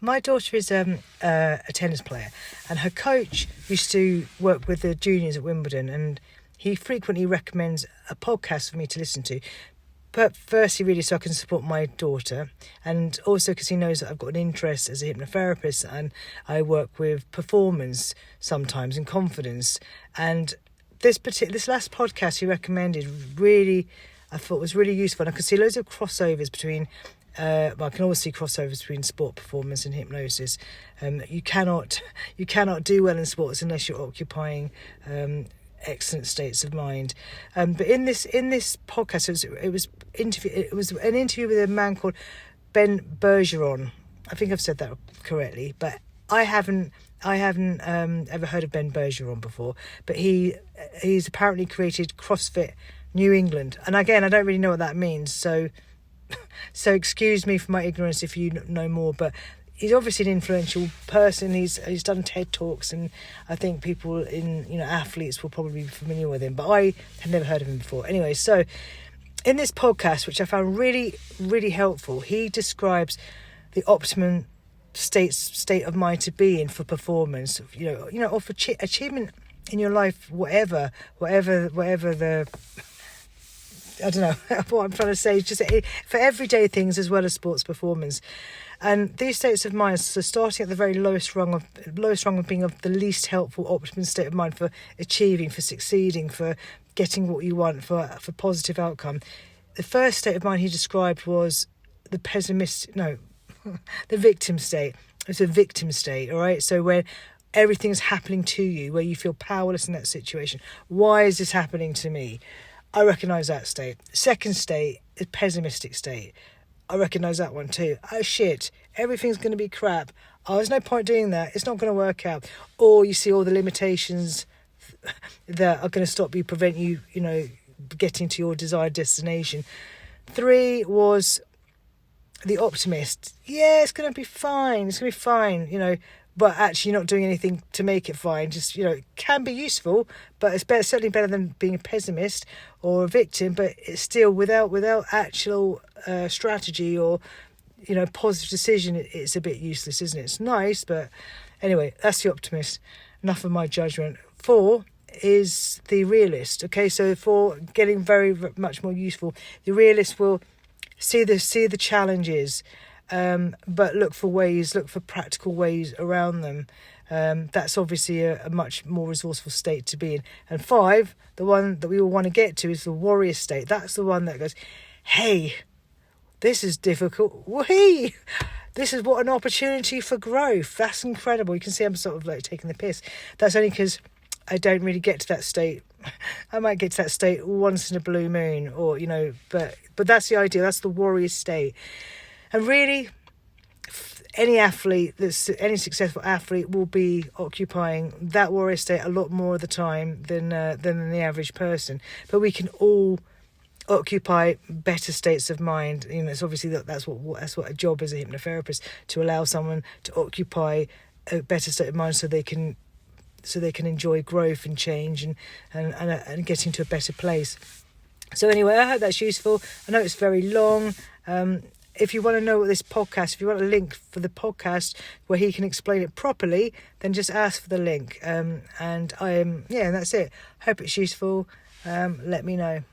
My daughter is a tennis player, and her coach used to work with the juniors at Wimbledon, and he frequently recommends a podcast for me to listen to. But firstly, really, so I can support my daughter, and also because he knows that I've got an interest as a hypnotherapist, and I work with performance sometimes and confidence. And this last podcast he recommended really, I thought was really useful. And I could see loads of crossovers between. I can always see crossovers between sport performance and hypnosis. You cannot do well in sports unless you're occupying excellent states of mind. But in this podcast, it was an interview with a man called Ben Bergeran. I think I've said that correctly, but I haven't ever heard of Ben Bergeran before. But he's apparently created CrossFit New England, and again, I don't really know what that means. So excuse me for my ignorance if you know more, but he's obviously an influential person. He's done TED Talks, and I think people athletes will probably be familiar with him, but I had never heard of him before. Anyway, so in this podcast, which I found really, really helpful, he describes the optimum state of mind to be in for performance, or for achievement in your life, whatever the, I don't know what I'm trying to say, just for everyday things as well as sports performance. And these states of mind, so starting at the very lowest rung of being of the least helpful optimum state of mind for achieving, for succeeding, for getting what you want, for positive outcome. The first state of mind he described was the the victim state. It's a victim state, all right? So where everything's happening to you, where you feel powerless in that situation. Why is this happening to me? I recognise that state. Second state is pessimistic state. I recognise that one too. Oh shit, everything's going to be crap. Oh, there's no point doing that. It's not going to work out. Or you see all the limitations that are going to prevent you, getting to your desired destination. 3 was the optimist. Yeah, it's going to be fine. It's going to be fine, but actually not doing anything to make it fine. Just, it can be useful, but it's certainly better than being a pessimist or a victim, but it's still without actual strategy or, positive decision, it's a bit useless, isn't it? It's nice, but anyway, that's the optimist. Enough of my judgment. 4 is the realist. Okay, so for getting very, very much more useful, the realist will see the challenges, but look for practical ways around them. That's obviously a much more resourceful state to be in. And 5, the one that we all want to get to, is the warrior state. That's the one that goes, hey, this is difficult. Whee! This is what an opportunity for growth. That's incredible. You can see I'm sort of like taking the piss. That's only because I don't really get to that state. I might get to that state once in a blue moon, or but that's the idea. That's the warrior state. And really, any successful athlete will be occupying that warrior state a lot more of the time than the average person. But we can all occupy better states of mind. It's obviously that's what a job as a hypnotherapist, to allow someone to occupy a better state of mind so they can enjoy growth and change and get into a better place. So anyway, I hope that's useful. I know it's very long. If you want to know what this podcast, if you want a link for the podcast where he can explain it properly, then just ask for the link. And that's it. Hope it's useful. Let me know.